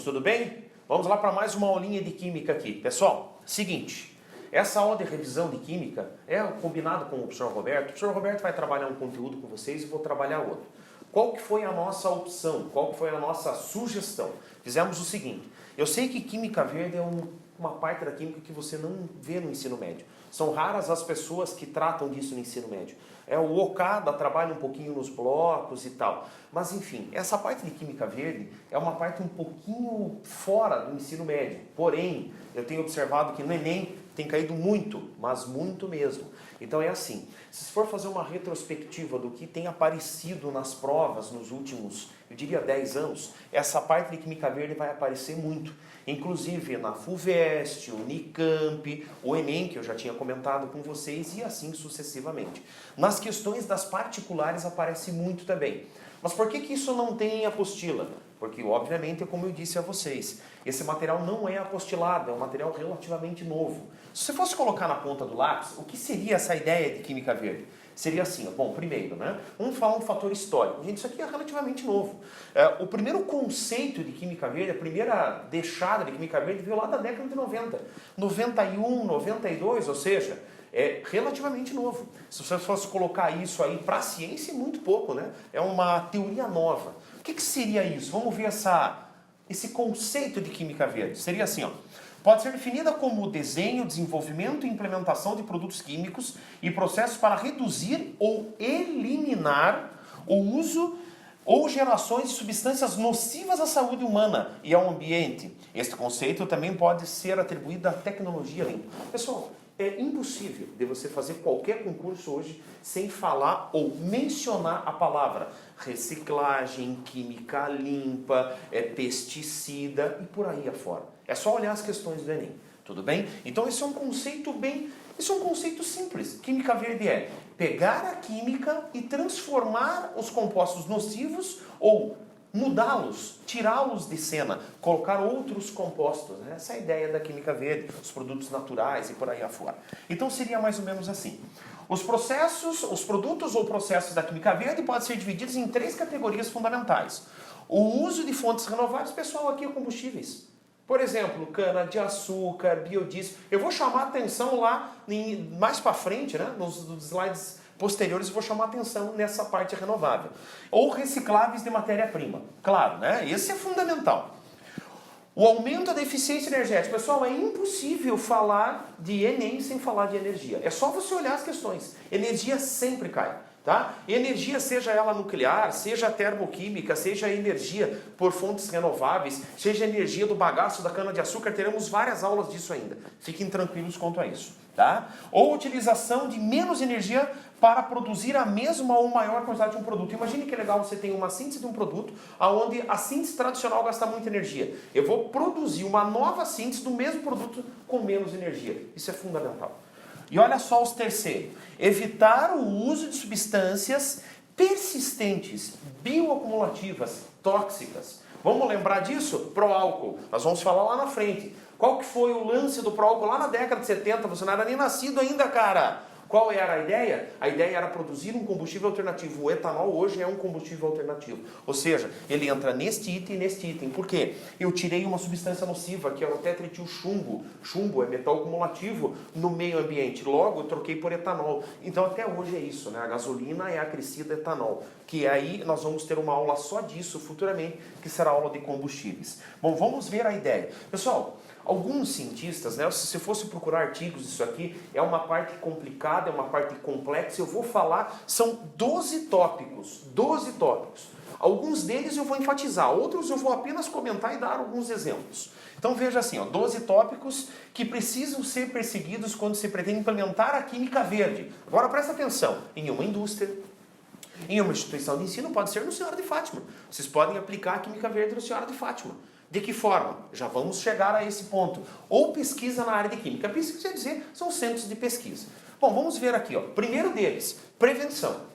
alunos, tudo bem? Vamos lá para mais uma aulinha de Química aqui. Pessoal, seguinte, essa aula de revisão de Química é combinado com o professor Roberto. O professor Roberto vai trabalhar um conteúdo com vocês e vou trabalhar outro. Qual que foi a nossa opção? Qual que foi a nossa sugestão? Fizemos o seguinte, eu sei que Química Verde é uma parte da Química que você não vê no ensino médio. São raras as pessoas que tratam disso no ensino médio. O Okada trabalha um pouquinho nos blocos e tal. Mas enfim, essa parte de Química Verde é uma parte um pouquinho fora do ensino médio. Porém, eu tenho observado que no Enem tem caído muito, mas muito mesmo. Então é assim, se for fazer uma retrospectiva do que tem aparecido nas provas nos últimos, eu diria 10 anos, essa parte de Química Verde vai aparecer muito. Inclusive na FUVEST, o Unicamp, o Enem, que eu já tinha comentado com vocês, e assim sucessivamente. Nas questões das particulares aparece muito também. Mas por que isso não tem em apostila? Porque, obviamente, como eu disse a vocês, esse material não é apostilado, é um material relativamente novo. Se você fosse colocar na ponta do lápis, o que seria essa ideia de Química Verde? Seria assim, bom, primeiro, vamos falar um fator histórico. Gente, isso aqui é relativamente novo. O primeiro conceito de Química Verde, a primeira deixada de Química Verde veio lá da década de 90. 91, 92, ou seja, é relativamente novo. Se você fosse colocar isso aí para a ciência, é muito pouco, né? É uma teoria nova. O que seria isso? Vamos ver esse conceito de Química Verde. Seria assim, pode ser definida como desenho, desenvolvimento e implementação de produtos químicos e processos para reduzir ou eliminar o uso ou gerações de substâncias nocivas à saúde humana e ao ambiente. Este conceito também pode ser atribuído à tecnologia limpa. Pessoal, é impossível de você fazer qualquer concurso hoje sem falar ou mencionar a palavra reciclagem, química limpa, pesticida e por aí afora. É só olhar as questões do Enem, tudo bem? Então esse é um conceito simples. Química Verde é pegar a química e transformar os compostos nocivos ou mudá-los, tirá-los de cena, colocar outros compostos. Essa é a ideia da Química Verde, os produtos naturais e por aí afora. Então seria mais ou menos assim. Os produtos ou processos da Química Verde podem ser divididos em 3 categorias fundamentais. O uso de fontes renováveis, pessoal, aqui é combustíveis. Por exemplo, cana-de-açúcar, biodiesel. Eu vou chamar a atenção lá, mais para frente, nos slides posteriores, eu vou chamar a atenção nessa parte renovável. Ou recicláveis de matéria-prima. Claro, esse é fundamental. O aumento da eficiência energética. Pessoal, é impossível falar de Enem sem falar de energia. É só você olhar as questões. Energia sempre cai. Tá? Energia, seja ela nuclear, seja termoquímica, seja energia por fontes renováveis, seja energia do bagaço da cana-de-açúcar, teremos várias aulas disso ainda. Fiquem tranquilos quanto a isso. Tá? Ou utilização de menos energia para produzir a mesma ou maior quantidade de um produto. Imagine que legal você tem uma síntese de um produto, onde a síntese tradicional gasta muita energia. Eu vou produzir uma nova síntese do mesmo produto com menos energia. Isso é fundamental. E olha só os terceiros. Evitar o uso de substâncias persistentes, bioacumulativas, tóxicas. Vamos lembrar disso? Pró-álcool. Nós vamos falar lá na frente. Qual que foi o lance do pró-álcool lá na década de 70? Você não era nem nascido ainda, cara. Qual era a ideia? A ideia era produzir um combustível alternativo. O etanol hoje é um combustível alternativo. Ou seja, ele entra neste item e neste item. Por quê? Eu tirei uma substância nociva, que é o tetrietilchumbo. Chumbo é metal acumulativo no meio ambiente. Logo, eu troquei por etanol. Então, até hoje é isso, A gasolina é acrescida etanol. Que aí nós vamos ter uma aula só disso futuramente, que será a aula de combustíveis. Bom, vamos ver a ideia. Pessoal, alguns cientistas, se você fosse procurar artigos disso aqui, é uma parte complicada, é uma parte complexa, eu vou falar, são 12 tópicos. Alguns deles eu vou enfatizar, outros eu vou apenas comentar e dar alguns exemplos. Então veja assim, 12 tópicos que precisam ser perseguidos quando se pretende implementar a Química Verde. Agora presta atenção, em uma indústria, em uma instituição de ensino, pode ser no Senhora de Fátima. Vocês podem aplicar a Química Verde no Senhora de Fátima. De que forma? Já vamos chegar a esse ponto. Ou pesquisa na área de química. Pesquisa quer dizer, são centros de pesquisa. Bom, vamos ver aqui. Primeiro deles, prevenção.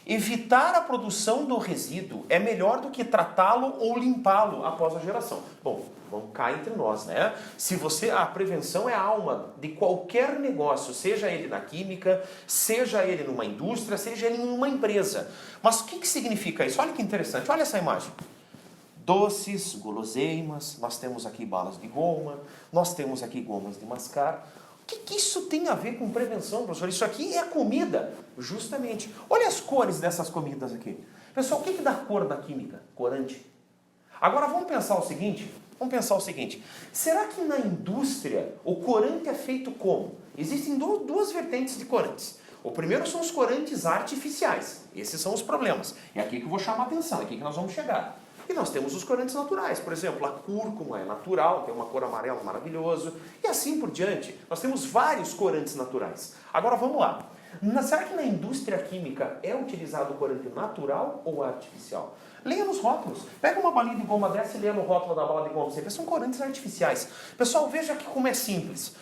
Evitar a produção do resíduo é melhor do que tratá-lo ou limpá-lo após a geração. Bom, vamos cá entre nós, a prevenção é a alma de qualquer negócio, seja ele na química, seja ele numa indústria, seja ele em uma empresa. Mas o que significa isso? Olha que interessante, olha essa imagem. doces, guloseimas, nós temos aqui balas de goma, nós temos aqui gomas de mascar. O que isso tem a ver com prevenção, professor? Isso aqui é comida, justamente. Olha as cores dessas comidas aqui. Pessoal, o que dá cor na química? Corante. Agora vamos pensar o seguinte, será que na indústria o corante é feito como? Existem duas vertentes de corantes. O primeiro são os corantes artificiais, esses são os problemas. É aqui que eu vou chamar a atenção, é aqui que nós vamos chegar. E nós temos os corantes naturais, por exemplo, a cúrcuma é natural, tem uma cor amarela maravilhoso, e assim por diante. Nós temos vários corantes naturais. Agora vamos lá. Será que na indústria química é utilizado o corante natural ou artificial? Leia nos rótulos. Pega uma balinha de goma dessa e leia no rótulo da bala de goma. Você vê, são corantes artificiais. Pessoal, veja aqui como é simples.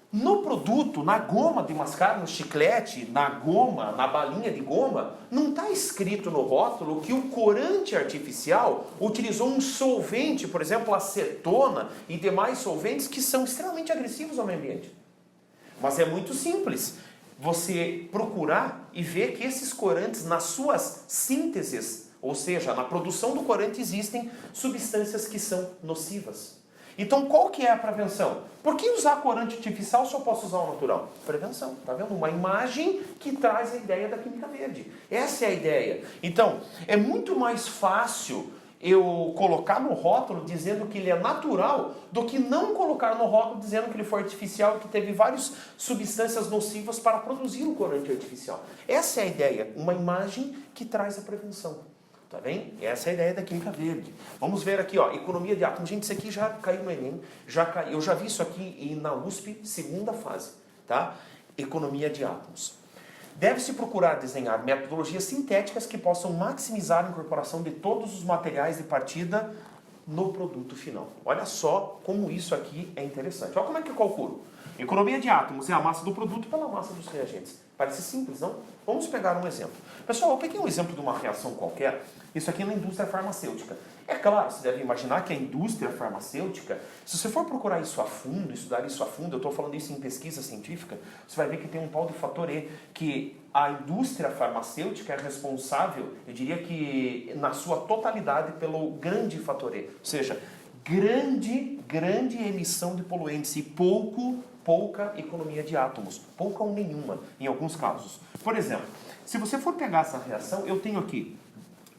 No produto, na goma de mascar, no chiclete, na goma, na balinha de goma, não está escrito no rótulo que o corante artificial utilizou um solvente, por exemplo, acetona e demais solventes que são extremamente agressivos ao meio ambiente. Mas é muito simples você procurar e ver que esses corantes, nas suas sínteses, ou seja, na produção do corante, existem substâncias que são nocivas. Então, qual que é a prevenção? Por que usar corante artificial se eu posso usar o natural? Prevenção, tá vendo? Uma imagem que traz a ideia da química verde. Essa é a ideia. Então, é muito mais fácil eu colocar no rótulo dizendo que ele é natural do que não colocar no rótulo dizendo que ele foi artificial e que teve várias substâncias nocivas para produzir o corante artificial. Essa é a ideia, uma imagem que traz a prevenção. Tá bem? Essa é a ideia da química verde. Vamos ver aqui, ó, economia de átomos. Gente, isso aqui já caiu no Enem, eu já vi isso aqui na USP, segunda fase, tá? Economia de átomos. Deve-se procurar desenhar metodologias sintéticas que possam maximizar a incorporação de todos os materiais de partida no produto final. Olha só como isso aqui é interessante. Olha como é que eu calculo. Economia de átomos é a massa do produto pela massa dos reagentes. Parece simples, não? Vamos pegar um exemplo. Pessoal, eu peguei um exemplo de uma reação qualquer. Isso aqui é na indústria farmacêutica. É claro, você deve imaginar que a indústria farmacêutica, se você for procurar isso a fundo, estudar isso a fundo, eu estou falando isso em pesquisa científica, você vai ver que tem um tal de fator E, que a indústria farmacêutica é responsável, eu diria que na sua totalidade, pelo grande fator E. Ou seja, grande emissão de poluentes e pouca economia de átomos, pouca ou nenhuma, em alguns casos. Por exemplo, se você for pegar essa reação, eu tenho aqui,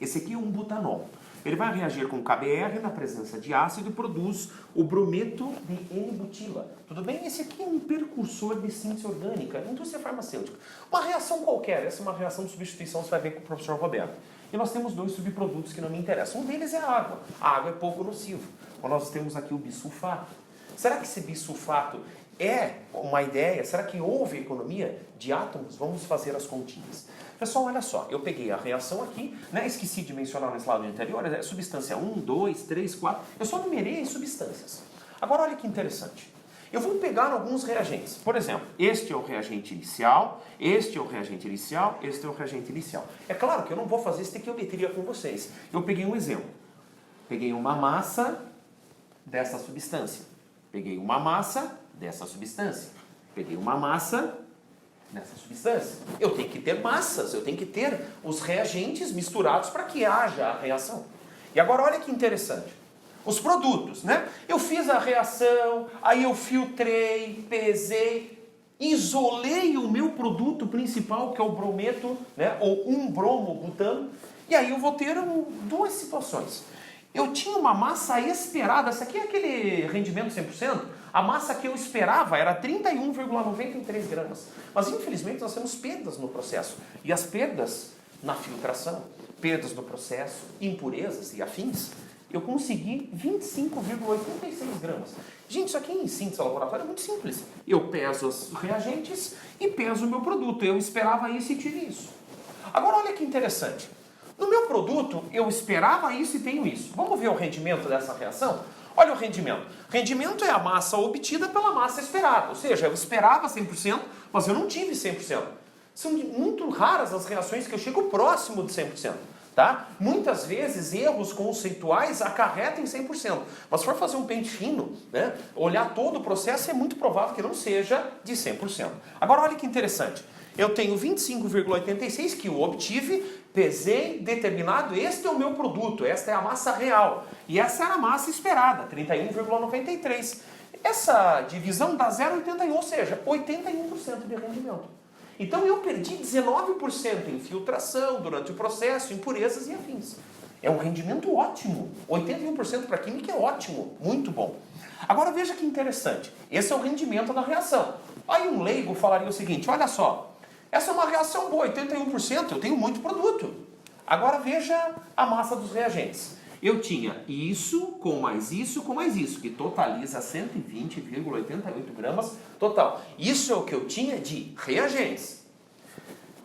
esse aqui é um butanol. Ele vai reagir com KBr na presença de ácido e produz o brometo de N-butila. Tudo bem? Esse aqui é um precursor de síntese orgânica, indústria farmacêutica. Uma reação qualquer, essa é uma reação de substituição, você vai ver com o professor Roberto. E nós temos dois subprodutos que não me interessam. Um deles é a água. A água é pouco nociva. Então nós temos aqui o bisulfato. Será que esse bisulfato é uma ideia? Será que houve economia de átomos? Vamos fazer as continhas. Pessoal, olha só, eu peguei a reação aqui, né? Esqueci de mencionar no slide anterior, é substância 1, 2, 3, 4, eu só numerei as substâncias. Agora olha que interessante, eu vou pegar alguns reagentes, por exemplo, este é o reagente inicial, este é o reagente inicial, este é o reagente inicial. É claro que eu não vou fazer estequiometria com vocês, eu peguei um exemplo, peguei uma massa dessa substância, peguei uma massa dessa substância, peguei uma massa nessa substância. Eu tenho que ter massas, eu tenho que ter os reagentes misturados para que haja a reação. E agora olha que interessante. Os produtos, né? Eu fiz a reação, aí eu filtrei, pesei, isolei o meu produto principal, que é o brometo, né? Ou um bromobutano, e aí eu vou ter duas situações. Eu tinha uma massa esperada, essa aqui é aquele rendimento 100%, a massa que eu esperava era 31,93 gramas. Mas infelizmente nós temos perdas no processo. E as perdas na filtração, perdas no processo, impurezas e afins, eu consegui 25,86 gramas. Gente, isso aqui em síntese laboratório é muito simples. Eu peso os reagentes e peso o meu produto. Eu esperava isso e tive isso. Agora olha que interessante. No meu produto, eu esperava isso e tenho isso. Vamos ver o rendimento dessa reação? Olha o rendimento. Rendimento é a massa obtida pela massa esperada. Ou seja, eu esperava 100%, mas eu não tive 100%. São muito raras as reações que eu chego próximo de 100%. Tá? Muitas vezes, erros conceituais acarretam em 100%. Mas se for fazer um pente fino, né, olhar todo o processo, é muito provável que não seja de 100%. Agora, olha que interessante. Eu tenho 25,86 que eu obtive, pesei, determinado, este é o meu produto, esta é a massa real. E essa era a massa esperada, 31,93. Essa divisão dá 0,81, ou seja, 81% de rendimento. Então eu perdi 19% em filtração durante o processo, impurezas e afins. É um rendimento ótimo. 81% para química é ótimo, muito bom. Agora veja que interessante, esse é o rendimento da reação. Aí um leigo falaria o seguinte, olha só, essa é uma reação boa, 81%, eu tenho muito produto. Agora veja a massa dos reagentes. Eu tinha isso, com mais isso, com mais isso, que totaliza 120,88 gramas total. Isso é o que eu tinha de reagentes.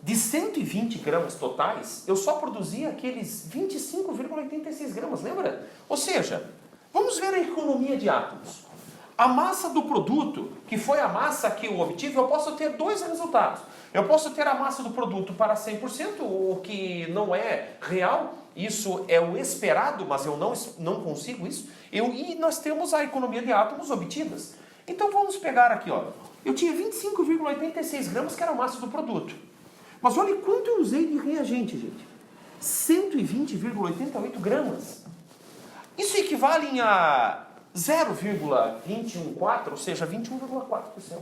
De 120 gramas totais, eu só produzia aqueles 25,86 gramas, lembra? Ou seja, vamos ver a economia de átomos. A massa do produto, que foi a massa que eu obtive, eu posso ter dois resultados. Eu posso ter a massa do produto para 100%, o que não é real, isso é o esperado, mas eu não consigo isso. E nós temos a economia de átomos obtidas. Então vamos pegar aqui, ó. Eu tinha 25,86 gramas, que era a massa do produto. Mas olha quanto eu usei de reagente, gente. 120,88 gramas. Isso equivale a 0,214, ou seja, 21,4%.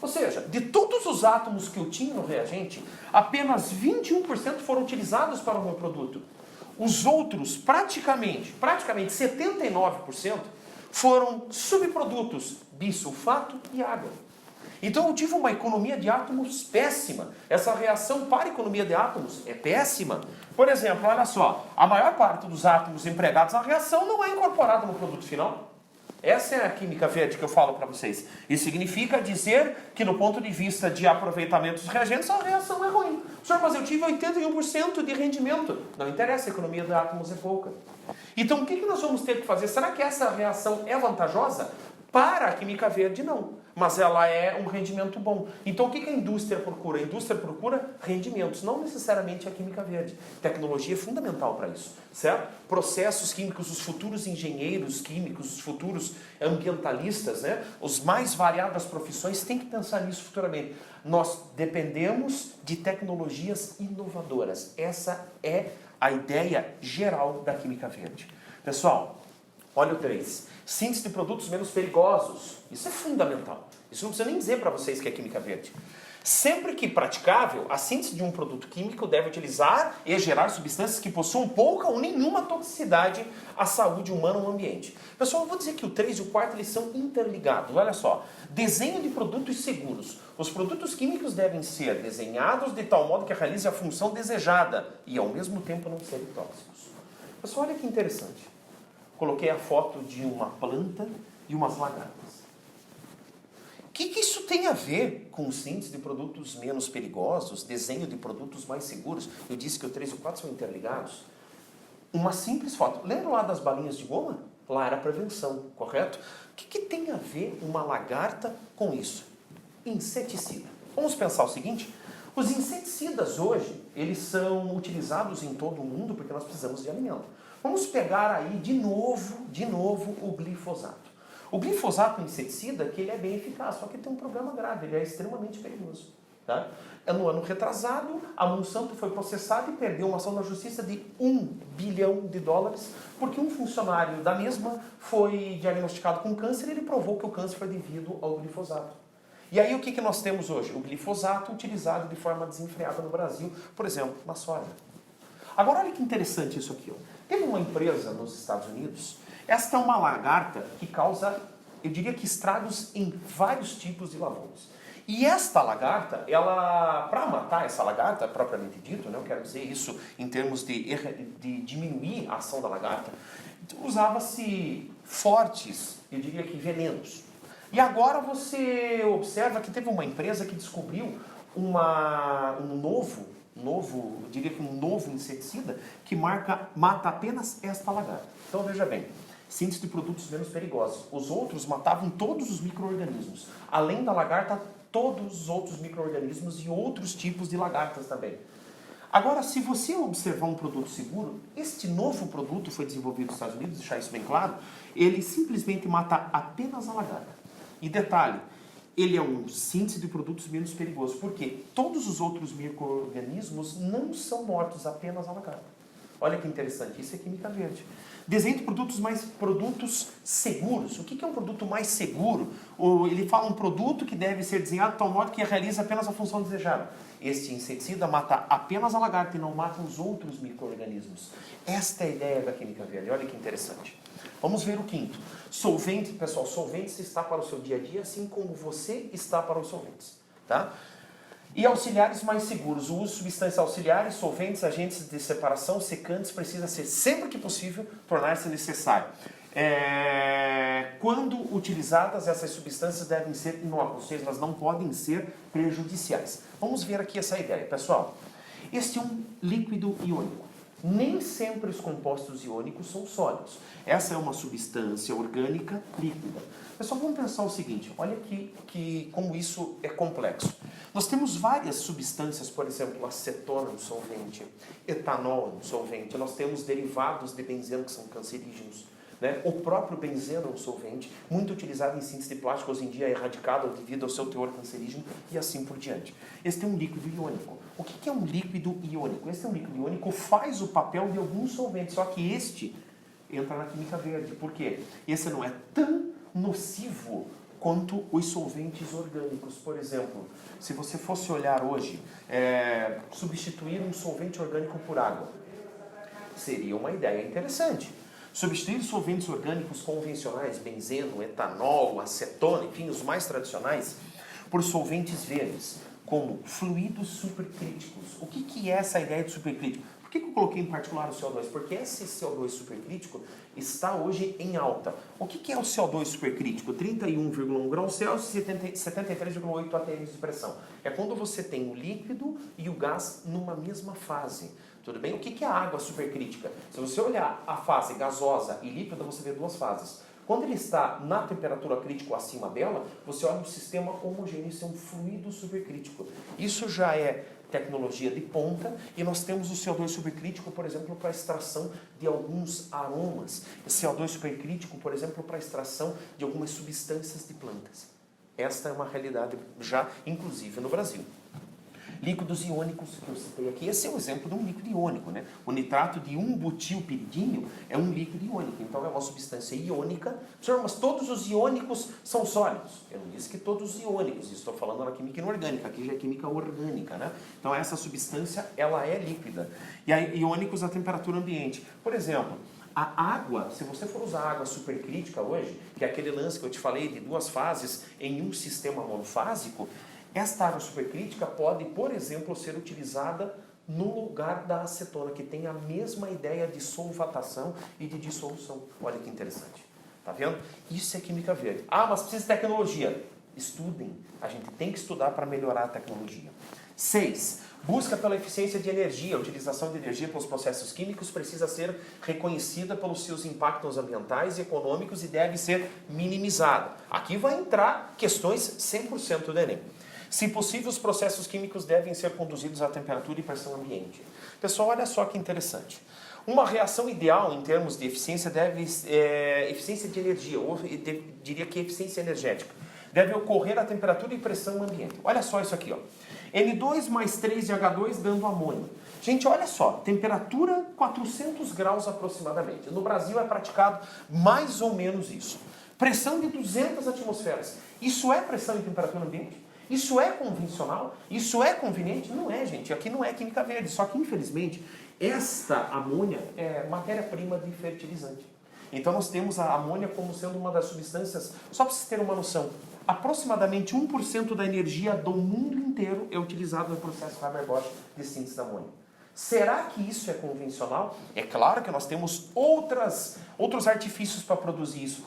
Ou seja, de todos os átomos que eu tinha no reagente, apenas 21% foram utilizados para o meu produto. Os outros, praticamente 79%, foram subprodutos, bisulfato e água. Então eu tive uma economia de átomos péssima. Essa reação para a economia de átomos é péssima. Por exemplo, olha só, a maior parte dos átomos empregados na reação não é incorporado no produto final. Essa é a química verde que eu falo para vocês. Isso significa dizer que, no ponto de vista de aproveitamento dos reagentes, a reação é ruim. Senhor, mas eu tive 81% de rendimento. Não interessa, a economia de átomos é pouca. Então, o que nós vamos ter que fazer? Será que essa reação é vantajosa? Para a química verde, não. Mas ela é um rendimento bom. Então, o que a indústria procura? A indústria procura rendimentos, não necessariamente a química verde. Tecnologia é fundamental para isso, certo? Processos químicos, os futuros engenheiros químicos, os futuros ambientalistas, né? Os mais variadas profissões têm que pensar nisso futuramente. Nós dependemos de tecnologias inovadoras. Essa é a ideia geral da química verde. Pessoal, olha o 3. Síntese de produtos menos perigosos. Isso é fundamental. Isso não precisa nem dizer para vocês que é química verde. Sempre que praticável, a síntese de um produto químico deve utilizar e gerar substâncias que possuam pouca ou nenhuma toxicidade à saúde humana ou ambiente. Pessoal, eu vou dizer que o 3 e o 4 eles são interligados. Olha só. Desenho de produtos seguros. Os produtos químicos devem ser desenhados de tal modo que realize a função desejada e ao mesmo tempo não serem tóxicos. Pessoal, olha que interessante. Coloquei a foto de uma planta e umas lagartas. O que isso tem a ver com síntese de produtos menos perigosos, desenho de produtos mais seguros? Eu disse que o 3 e o 4 são interligados. Uma simples foto. Lembra lá das balinhas de goma? Lá era prevenção, correto? O que tem a ver uma lagarta com isso? Inseticida. Vamos pensar o seguinte. Os inseticidas hoje, eles são utilizados em todo o mundo porque nós precisamos de alimento. Vamos pegar aí de novo o glifosato. O glifosato é um inseticida que ele é bem eficaz, só que ele tem um problema grave, ele é extremamente perigoso. Tá? No ano retrasado, a Monsanto foi processada e perdeu uma ação na justiça de $1 bilhão, porque um funcionário da mesma foi diagnosticado com câncer e ele provou que o câncer foi devido ao glifosato. E aí o que nós temos hoje? O glifosato utilizado de forma desenfreada no Brasil, por exemplo, na soja. Agora olha que interessante isso aqui. Ó. Teve uma empresa nos Estados Unidos, esta é uma lagarta que causa, eu diria que estragos em vários tipos de lavouras. E esta lagarta, ela, para matar essa lagarta, propriamente dito, né, eu quero dizer isso em termos de diminuir a ação da lagarta, usava-se fortes, eu diria que venenos. E agora você observa que teve uma empresa que descobriu um novo inseticida que mata apenas esta lagarta. Então veja bem, síntese de produtos menos perigosos. Os outros matavam todos os micro-organismos. Além da lagarta, todos os outros micro-organismos e outros tipos de lagartas também. Agora, se você observar um produto seguro, este novo produto foi desenvolvido nos Estados Unidos, deixar isso bem claro, ele simplesmente mata apenas a lagarta. E detalhe, ele é um síntese de produtos menos perigoso, porque todos os outros micro-organismos não são mortos, apenas a lagarta. Olha que interessante, isso é química verde. Desenho de produtos seguros. O que é um produto mais seguro? Ele fala um produto que deve ser desenhado de tal modo que realiza apenas a função desejada. Este inseticida mata apenas a lagarta e não mata os outros micro-organismos. Esta é a ideia da química verde. Olha que interessante. Vamos ver o quinto. Solvente, pessoal, solventes está para o seu dia a dia, assim como você está para os solventes. Tá? E auxiliares mais seguros. O uso de substâncias auxiliares, solventes, agentes de separação, secantes, precisa ser, sempre que possível, tornar-se necessário. Quando utilizadas, essas substâncias devem ser inócuas, ou seja, elas não podem ser prejudiciais. Vamos ver aqui essa ideia, pessoal. Este é um líquido iônico. Nem sempre os compostos iônicos são sólidos. Essa é uma substância orgânica líquida. Pessoal, vamos pensar o seguinte, olha como isso é complexo. Nós temos várias substâncias, por exemplo, acetona no solvente, etanol no solvente, nós temos derivados de benzeno que são cancerígenos. Né? O próprio benzeno é um solvente, muito utilizado em síntese de plástico, hoje em dia é erradicado devido ao seu teor cancerígeno e assim por diante. Este é um líquido iônico. O que é um líquido iônico? Este é um líquido iônico, faz o papel de alguns solventes, só que este entra na química verde. Por quê? Esse não é tão nocivo quanto os solventes orgânicos. Por exemplo, se você fosse olhar hoje, substituir um solvente orgânico por água, seria uma ideia interessante. Substituir solventes orgânicos convencionais, benzeno, etanol, acetona, enfim, os mais tradicionais, por solventes verdes, como fluidos supercríticos. O que é essa ideia de supercrítico? Por que eu coloquei em particular o CO2? Porque esse CO2 supercrítico está hoje em alta. O que é o CO2 supercrítico? 31,1 graus Celsius e 73,8 atm de pressão. É quando você tem o líquido e o gás numa mesma fase. Tudo bem? O que é a água supercrítica? Se você olhar a fase gasosa e líquida, você vê duas fases. Quando ele está na temperatura crítica acima dela, você olha um sistema homogêneo, isso é um fluido supercrítico. Isso já é tecnologia de ponta e nós temos o CO2 supercrítico, por exemplo, para a extração de alguns aromas. O CO2 supercrítico, por exemplo, para a extração de algumas substâncias de plantas. Esta é uma realidade já, inclusive, no Brasil. Líquidos iônicos que eu citei aqui, esse é o exemplo de um líquido iônico, né? O nitrato de 1-butilpiridínio é um líquido iônico, então é uma substância iônica. Senhor, mas todos os iônicos são sólidos. Eu não disse que todos os iônicos, estou falando na química inorgânica, aqui já é química orgânica, né? Então essa substância, ela é líquida. E aí, iônicos a temperatura ambiente. Por exemplo, a água, se você for usar água supercrítica hoje, que é aquele lance que eu te falei de duas fases em um sistema monofásico, esta água supercrítica pode, por exemplo, ser utilizada no lugar da acetona, que tem a mesma ideia de solvatação e de dissolução. Olha que interessante. Tá vendo? Isso é química verde. Ah, mas precisa de tecnologia. Estudem. A gente tem que estudar para melhorar a tecnologia. 6. Busca pela eficiência de energia. A utilização de energia pelos processos químicos precisa ser reconhecida pelos seus impactos ambientais e econômicos e deve ser minimizada. Aqui vai entrar questões 100% do Enem. Se possível, os processos químicos devem ser conduzidos à temperatura e pressão ambiente. Pessoal, olha só que interessante. Uma reação ideal em termos de eficiência eficiência de energia, ou diria que eficiência energética, deve ocorrer à temperatura e pressão ambiente. Olha só isso aqui, ó. N2 mais 3 de H2 dando amônio. Gente, olha só, temperatura 400 graus aproximadamente. No Brasil é praticado mais ou menos isso. Pressão de 200 atmosferas. Isso é pressão e temperatura ambiente? Isso é convencional? Isso é conveniente? Não é, gente. Aqui não é química verde. Só que, infelizmente, esta amônia é matéria-prima de fertilizante. Então, nós temos a amônia como sendo uma das substâncias, só para vocês terem uma noção, aproximadamente 1% da energia do mundo inteiro é utilizado no processo Haber-Bosch de síntese da amônia. Será que isso é convencional? É claro que nós temos outros artifícios para produzir isso.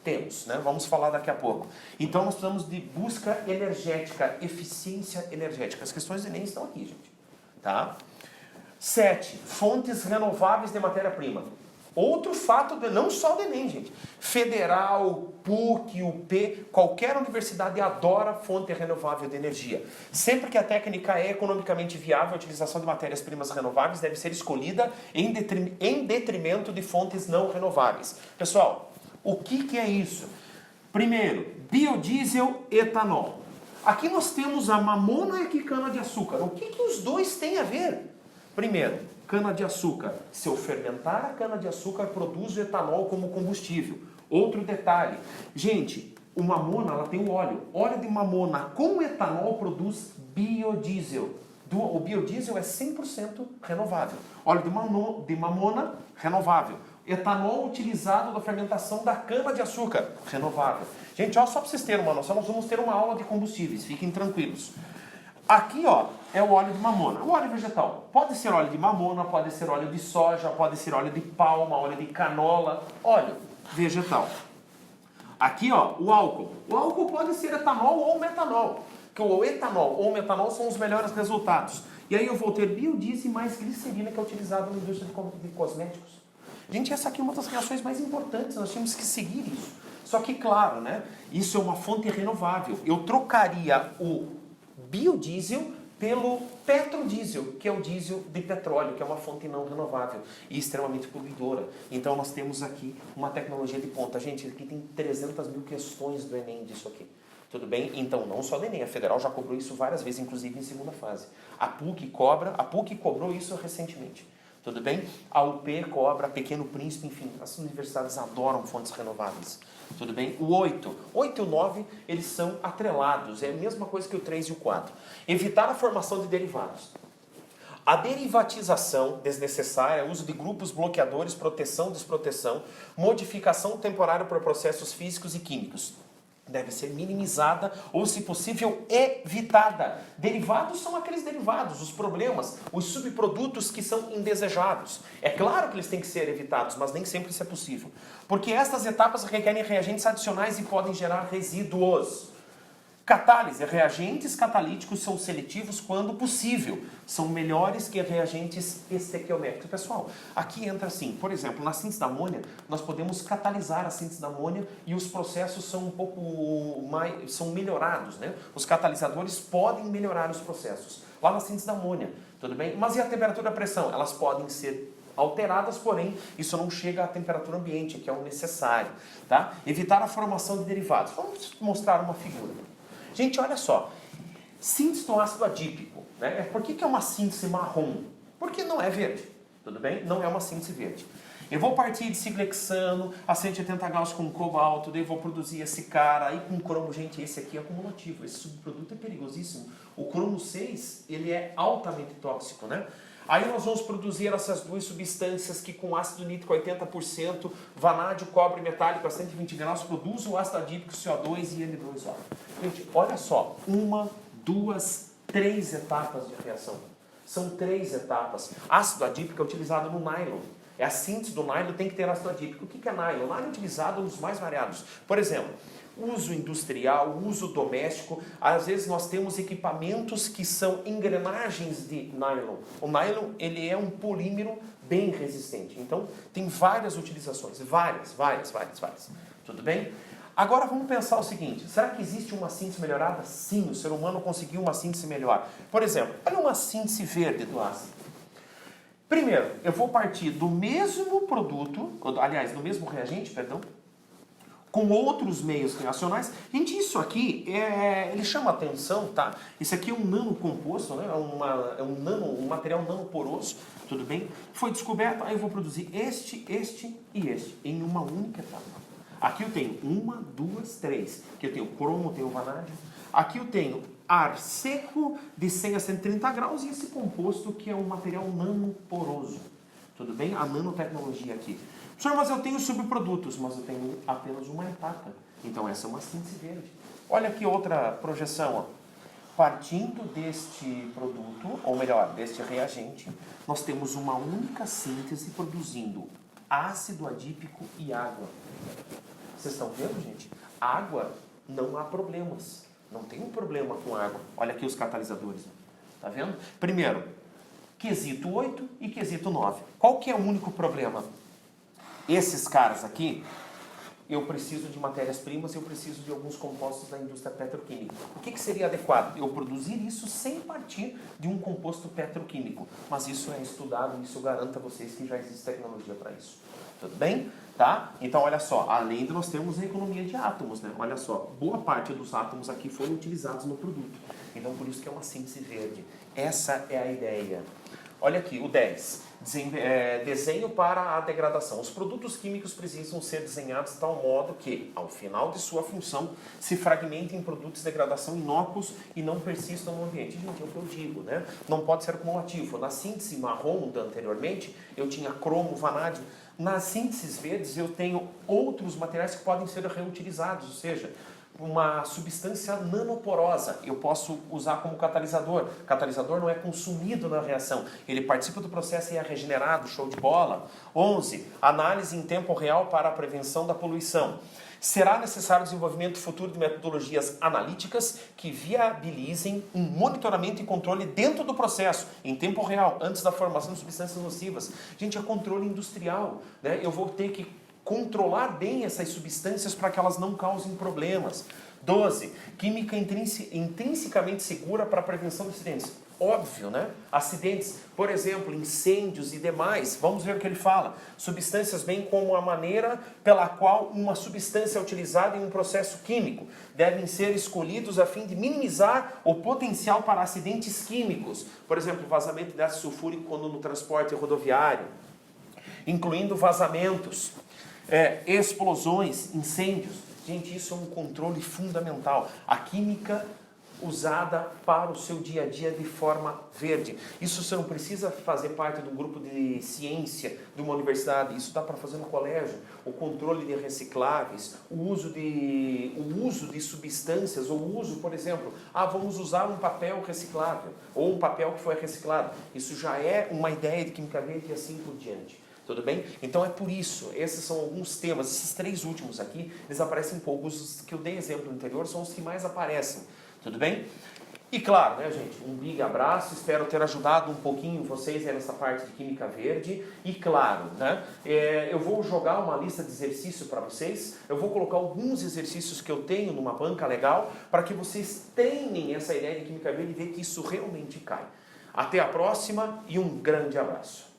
Temos, né? Vamos falar daqui a pouco. Então, nós precisamos de busca energética, eficiência energética. As questões do Enem estão aqui, gente. Tá? 7. Fontes renováveis de matéria-prima. Outro fato, não só do Enem, gente. Federal, PUC, UP, qualquer universidade adora fonte renovável de energia. Sempre que a técnica é economicamente viável, a utilização de matérias-primas renováveis deve ser escolhida em detrimento de fontes não renováveis. Pessoal, o que é isso? Primeiro, biodiesel, etanol. Aqui nós temos a mamona e aqui cana-de-açúcar. O que os dois têm a ver? Primeiro, cana-de-açúcar. Se eu fermentar a cana-de-açúcar, produzo etanol como combustível. Outro detalhe. Gente, o mamona ela tem o óleo. Óleo de mamona com etanol produz biodiesel. O biodiesel é 100% renovável. Óleo de mamona, renovável. Etanol utilizado da fermentação da cana-de-açúcar, renovável. Gente, ó, só para vocês terem uma noção, nós vamos ter uma aula de combustíveis, fiquem tranquilos. Aqui, ó, é o óleo de mamona, o óleo vegetal. Pode ser óleo de mamona, pode ser óleo de soja, pode ser óleo de palma, óleo de canola, óleo vegetal. Aqui, ó, o álcool. O álcool pode ser etanol ou metanol. Que o etanol ou metanol são os melhores resultados. E aí eu vou ter biodiesel mais glicerina, que é utilizado na indústria de cosméticos. Gente, essa aqui é uma das reações mais importantes, nós temos que seguir isso. Só que, claro, né, isso é uma fonte renovável. Eu trocaria o biodiesel pelo petrodiesel, que é o diesel de petróleo, que é uma fonte não renovável e extremamente poluidora. Então nós temos aqui uma tecnologia de ponta. Gente, aqui tem 300 mil questões do Enem disso aqui. Tudo bem? Então, não só do Enem, a Federal já cobrou isso várias vezes, inclusive em segunda fase. A PUC cobrou isso recentemente. Tudo bem? A UP cobra, Pequeno Príncipe, enfim, as universidades adoram fontes renováveis. Tudo bem? O 8 e o 9, eles são atrelados, é a mesma coisa que o 3 e o 4. Evitar a formação de derivados. A derivatização desnecessária, uso de grupos bloqueadores, proteção, desproteção, modificação temporária por processos físicos e químicos. Deve ser minimizada ou, se possível, evitada. Derivados são aqueles derivados, os problemas, os subprodutos que são indesejados. É claro que eles têm que ser evitados, mas nem sempre isso é possível. Porque estas etapas requerem reagentes adicionais e podem gerar resíduos. Catálise. Reagentes catalíticos são seletivos quando possível. São melhores que reagentes estequiométricos. Pessoal, aqui entra assim, por exemplo, na síntese da amônia, nós podemos catalisar a síntese da amônia e os processos são um pouco mais, são melhorados, né? Os catalisadores podem melhorar os processos. Lá na síntese da amônia, tudo bem? Mas e a temperatura e a pressão? Elas podem ser alteradas, porém, isso não chega à temperatura ambiente, que é o necessário, tá? Evitar a formação de derivados. Vamos mostrar uma figura. Gente, olha só, síntese do ácido adípico, né? Por que é uma síntese marrom? Porque não é verde, tudo bem? Não é uma síntese verde. Eu vou partir de ciglexano a 180 graus com cobalto, daí eu vou produzir esse cara, aí com cromo, gente, esse aqui é acumulativo, esse subproduto é perigosíssimo. O cromo 6, ele é altamente tóxico, né? Aí nós vamos produzir essas duas substâncias que com ácido nítrico 80%, vanádio, cobre metálico a 120 graus, produzem o ácido adípico, CO2 e N2O. Gente, olha só, 1, 2, 3 etapas de reação. São 3 etapas. Ácido adípico é utilizado no nylon. É a síntese do nylon, tem que ter ácido adípico. O que é nylon? Nylon é utilizado nos mais variados. Por exemplo, uso industrial, uso doméstico. Às vezes nós temos equipamentos que são engrenagens de nylon. O nylon, ele é um polímero bem resistente. Então, tem várias utilizações. Várias. Tudo bem? Agora vamos pensar o seguinte, será que existe uma síntese melhorada? Sim, o ser humano conseguiu uma síntese melhor. Por exemplo, olha uma síntese verde do ácido. Primeiro, eu vou partir do mesmo produto, aliás, do mesmo reagente, perdão, com outros meios reacionais. Gente, isso aqui, ele chama atenção, tá? Isso aqui é um nanocomposto, né? Um material nanoporoso, tudo bem? Foi descoberto, aí eu vou produzir este e este, em uma única etapa. Aqui eu tenho 1, 2, 3. Aqui eu tenho cromo, tenho vanádio. Aqui eu tenho ar seco de 100 a 130 graus e esse composto que é um material nanoporoso. Tudo bem? A nanotecnologia aqui. Professor, mas eu tenho subprodutos, mas eu tenho apenas uma etapa. Então essa é uma síntese verde. Olha aqui outra projeção. Ó. Partindo deste produto, ou melhor, deste reagente, nós temos uma única síntese produzindo ácido adípico e água. Vocês estão vendo, gente? Água, não há problemas. Não tem um problema com água. Olha aqui os catalisadores. Tá vendo? Primeiro, quesito 8 e quesito 9. Qual que é o único problema? Esses caras aqui, eu preciso de matérias-primas, eu preciso de alguns compostos da indústria petroquímica. O que seria adequado? Eu produzir isso sem partir de um composto petroquímico. Mas isso é estudado, isso garanta a vocês que já existe tecnologia para isso. Tudo bem? Tá? Então, olha só, além de nós termos a economia de átomos, né? Olha só, boa parte dos átomos aqui foram utilizados no produto. Então, por isso que é uma síntese verde. Essa é a ideia. Olha aqui, o 10. Desenho para a degradação. Os produtos químicos precisam ser desenhados de tal modo que, ao final de sua função, se fragmentem em produtos de degradação inócuos e não persistam no ambiente. Gente, é o que eu digo, né? Não pode ser acumulativo. Na síntese marrom, anteriormente, eu tinha cromo, vanádio. Nas sínteses verdes, eu tenho outros materiais que podem ser reutilizados, ou seja, uma substância nanoporosa, eu posso usar como catalisador. O catalisador não é consumido na reação, ele participa do processo e é regenerado, show de bola. 11. Análise em tempo real para a prevenção da poluição. Será necessário o desenvolvimento futuro de metodologias analíticas que viabilizem um monitoramento e controle dentro do processo, em tempo real, antes da formação de substâncias nocivas. Gente, é controle industrial, né? Eu vou ter que controlar bem essas substâncias para que elas não causem problemas. 12. Química intrinsecamente segura para a prevenção de acidentes. Óbvio, né? Acidentes, por exemplo, incêndios e demais. Vamos ver o que ele fala. Substâncias bem como a maneira pela qual uma substância é utilizada em um processo químico devem ser escolhidos a fim de minimizar o potencial para acidentes químicos. Por exemplo, vazamento de ácido sulfúrico quando no transporte rodoviário, incluindo vazamentos, explosões, incêndios. Gente, isso é um controle fundamental. A química usada para o seu dia a dia de forma verde. Isso você não precisa fazer parte de um grupo de ciência de uma universidade. Isso dá para fazer no colégio. O controle de recicláveis, o uso de substâncias, ou o uso, por exemplo, vamos usar um papel reciclável, ou um papel que foi reciclado. Isso já é uma ideia de química verde e assim por diante. Tudo bem? Então é por isso, esses são alguns temas, esses 3 últimos aqui, eles aparecem pouco, os que eu dei exemplo anterior são os que mais aparecem, tudo bem? E claro, né, gente, um big abraço, espero ter ajudado um pouquinho vocês nessa parte de Química Verde, e claro, né, eu vou jogar uma lista de exercícios para vocês, eu vou colocar alguns exercícios que eu tenho numa banca legal, para que vocês treinem essa ideia de Química Verde e ver que isso realmente cai. Até a próxima e um grande abraço.